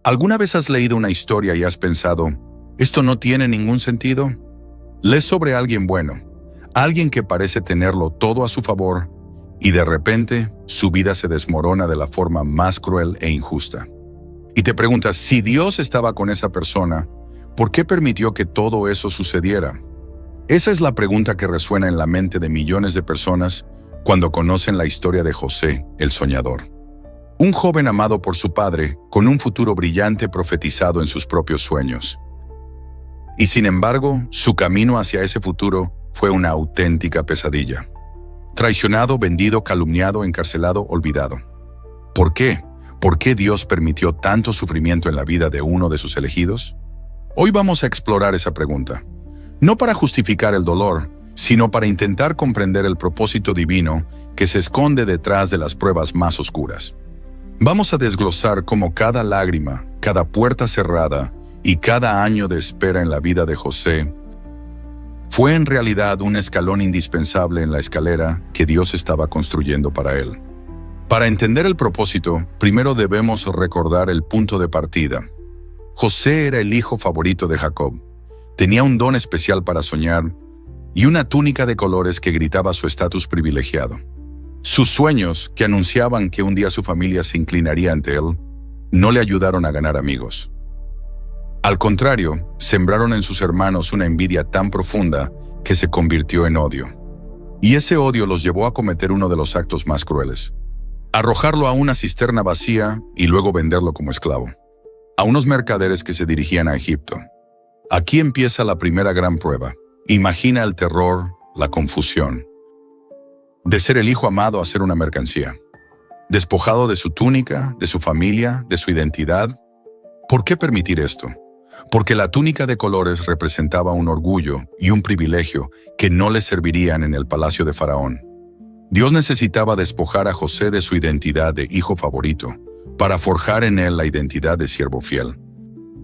¿Alguna vez has leído una historia y has pensado, ¿esto no tiene ningún sentido? Lees sobre alguien bueno, alguien que parece tenerlo todo a su favor, y de repente su vida se desmorona de la forma más cruel e injusta. Y te preguntas, si Dios estaba con esa persona, ¿por qué permitió que todo eso sucediera? Esa es la pregunta que resuena en la mente de millones de personas cuando conocen la historia de José, el soñador. Un joven amado por su padre, con un futuro brillante profetizado en sus propios sueños. Y sin embargo, su camino hacia ese futuro fue una auténtica pesadilla. Traicionado, vendido, calumniado, encarcelado, olvidado. ¿Por qué? ¿Por qué Dios permitió tanto sufrimiento en la vida de uno de sus elegidos? Hoy vamos a explorar esa pregunta. No para justificar el dolor, sino para intentar comprender el propósito divino que se esconde detrás de las pruebas más oscuras. Vamos a desglosar cómo cada lágrima, cada puerta cerrada y cada año de espera en la vida de José fue en realidad un escalón indispensable en la escalera que Dios estaba construyendo para él. Para entender el propósito, primero debemos recordar el punto de partida. José era el hijo favorito de Jacob. Tenía un don especial para soñar y una túnica de colores que gritaba su estatus privilegiado. Sus sueños, que anunciaban que un día su familia se inclinaría ante él, no le ayudaron a ganar amigos. Al contrario, sembraron en sus hermanos una envidia tan profunda que se convirtió en odio. Y ese odio los llevó a cometer uno de los actos más crueles: arrojarlo a una cisterna vacía y luego venderlo como esclavo a unos mercaderes que se dirigían a Egipto. Aquí empieza la primera gran prueba. Imagina el terror, la confusión. De ser el hijo amado a ser una mercancía. Despojado de su túnica, de su familia, de su identidad. ¿Por qué permitir esto? Porque la túnica de colores representaba un orgullo y un privilegio que no le servirían en el palacio de Faraón. Dios necesitaba despojar a José de su identidad de hijo favorito, para forjar en él la identidad de siervo fiel.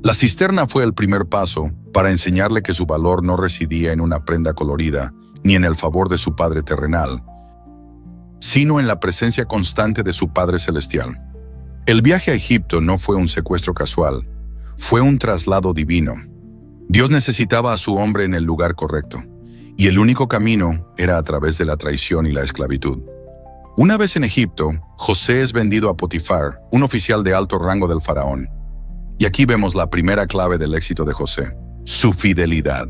La cisterna fue el primer paso para enseñarle que su valor no residía en una prenda colorida, ni en el favor de su padre terrenal, sino en la presencia constante de su Padre Celestial. El viaje a Egipto no fue un secuestro casual, fue un traslado divino. Dios necesitaba a su hombre en el lugar correcto, y el único camino era a través de la traición y la esclavitud. Una vez en Egipto, José es vendido a Potifar, un oficial de alto rango del faraón. Y aquí vemos la primera clave del éxito de José: su fidelidad.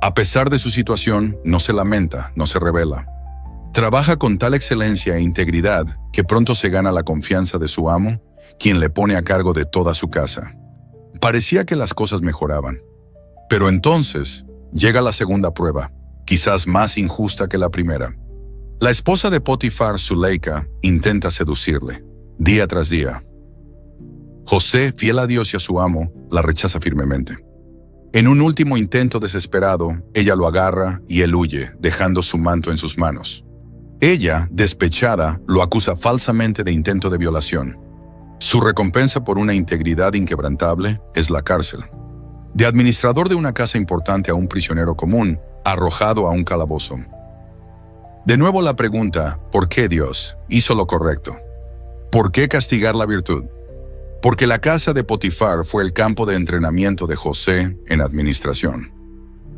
A pesar de su situación, no se lamenta, no se rebela. Trabaja con tal excelencia e integridad que pronto se gana la confianza de su amo, quien le pone a cargo de toda su casa. Parecía que las cosas mejoraban. Pero entonces llega la segunda prueba, quizás más injusta que la primera. La esposa de Potifar, Zuleika, intenta seducirle, día tras día. José, fiel a Dios y a su amo, la rechaza firmemente. En un último intento desesperado, ella lo agarra y él huye, dejando su manto en sus manos. Ella, despechada, lo acusa falsamente de intento de violación. Su recompensa por una integridad inquebrantable es la cárcel. De administrador de una casa importante a un prisionero común, arrojado a un calabozo. De nuevo la pregunta, ¿por qué Dios hizo lo correcto? ¿Por qué castigar la virtud? Porque la casa de Potifar fue el campo de entrenamiento de José en administración.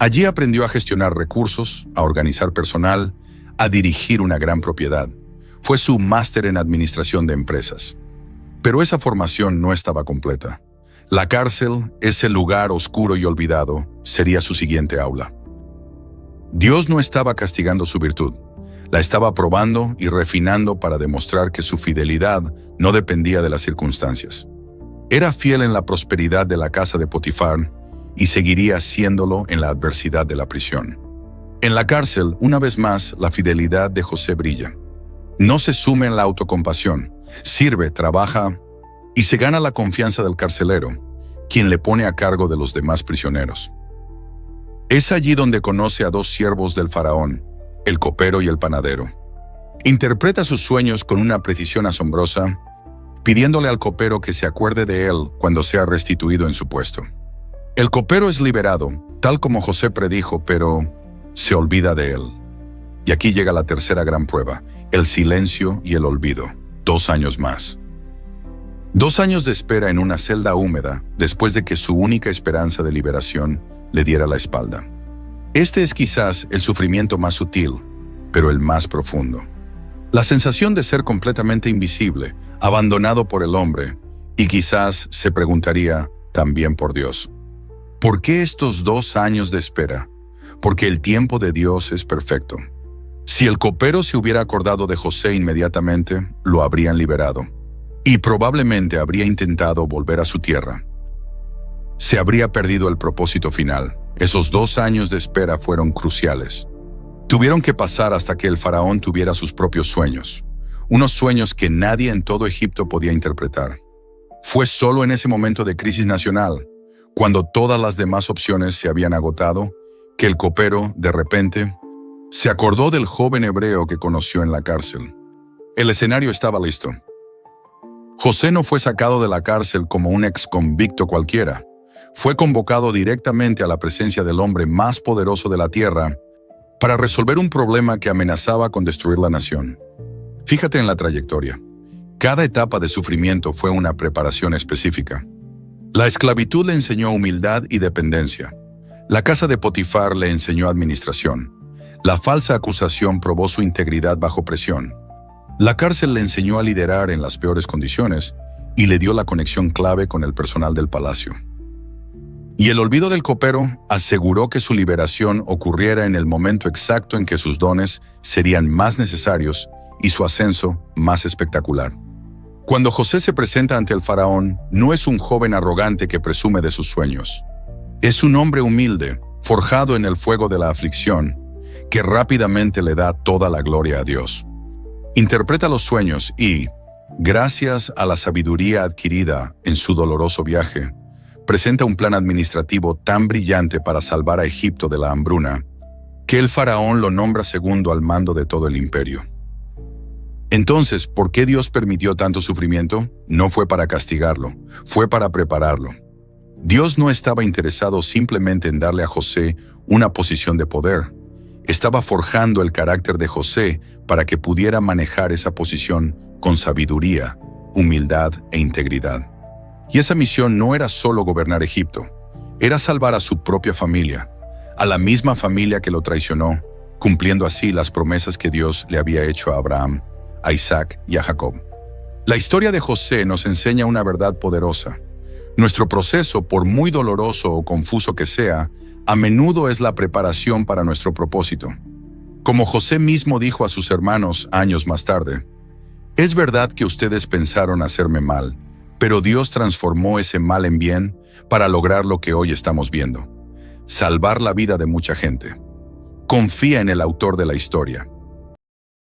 Allí aprendió a gestionar recursos, a organizar personal, a dirigir una gran propiedad. Fue su máster en administración de empresas. Pero esa formación no estaba completa. La cárcel, ese lugar oscuro y olvidado, sería su siguiente aula. Dios no estaba castigando su virtud. La estaba probando y refinando para demostrar que su fidelidad no dependía de las circunstancias. Era fiel en la prosperidad de la casa de Potifar y seguiría haciéndolo en la adversidad de la prisión. En la cárcel, una vez más, la fidelidad de José brilla. No se sume en la autocompasión, sirve, trabaja y se gana la confianza del carcelero, quien le pone a cargo de los demás prisioneros. Es allí donde conoce a dos siervos del faraón, el copero y el panadero. Interpreta sus sueños con una precisión asombrosa, pidiéndole al copero que se acuerde de él cuando sea restituido en su puesto. El copero es liberado, tal como José predijo, pero se olvida de él. Y aquí llega la tercera gran prueba, el silencio y el olvido, 2 años más. 2 años de espera en una celda húmeda después de que su única esperanza de liberación le diera la espalda. Este es quizás el sufrimiento más sutil, pero el más profundo. La sensación de ser completamente invisible, abandonado por el hombre, y quizás se preguntaría también por Dios. ¿Por qué estos 2 años de espera? Porque el tiempo de Dios es perfecto. Si el copero se hubiera acordado de José inmediatamente, lo habrían liberado. Y probablemente habría intentado volver a su tierra. Se habría perdido el propósito final. Esos 2 años de espera fueron cruciales. Tuvieron que pasar hasta que el faraón tuviera sus propios sueños. Unos sueños que nadie en todo Egipto podía interpretar. Fue solo en ese momento de crisis nacional, cuando todas las demás opciones se habían agotado, que el copero, de repente, se acordó del joven hebreo que conoció en la cárcel. El escenario estaba listo. José no fue sacado de la cárcel como un exconvicto cualquiera. Fue convocado directamente a la presencia del hombre más poderoso de la tierra para resolver un problema que amenazaba con destruir la nación. Fíjate en la trayectoria. Cada etapa de sufrimiento fue una preparación específica. La esclavitud le enseñó humildad y dependencia. La casa de Potifar le enseñó administración. La falsa acusación probó su integridad bajo presión. La cárcel le enseñó a liderar en las peores condiciones y le dio la conexión clave con el personal del palacio. Y el olvido del copero aseguró que su liberación ocurriera en el momento exacto en que sus dones serían más necesarios y su ascenso más espectacular. Cuando José se presenta ante el faraón, no es un joven arrogante que presume de sus sueños. Es un hombre humilde, forjado en el fuego de la aflicción, que rápidamente le da toda la gloria a Dios. Interpreta los sueños y, gracias a la sabiduría adquirida en su doloroso viaje, presenta un plan administrativo tan brillante para salvar a Egipto de la hambruna, que el faraón lo nombra segundo al mando de todo el imperio. Entonces, ¿por qué Dios permitió tanto sufrimiento? No fue para castigarlo, fue para prepararlo. Dios no estaba interesado simplemente en darle a José una posición de poder. Estaba forjando el carácter de José para que pudiera manejar esa posición con sabiduría, humildad e integridad. Y esa misión no era solo gobernar Egipto, era salvar a su propia familia, a la misma familia que lo traicionó, cumpliendo así las promesas que Dios le había hecho a Abraham, a Isaac y a Jacob. La historia de José nos enseña una verdad poderosa. Nuestro proceso, por muy doloroso o confuso que sea, a menudo es la preparación para nuestro propósito. Como José mismo dijo a sus hermanos años más tarde, «Es verdad que ustedes pensaron hacerme mal, pero Dios transformó ese mal en bien para lograr lo que hoy estamos viendo, salvar la vida de mucha gente». Confía en el autor de la historia.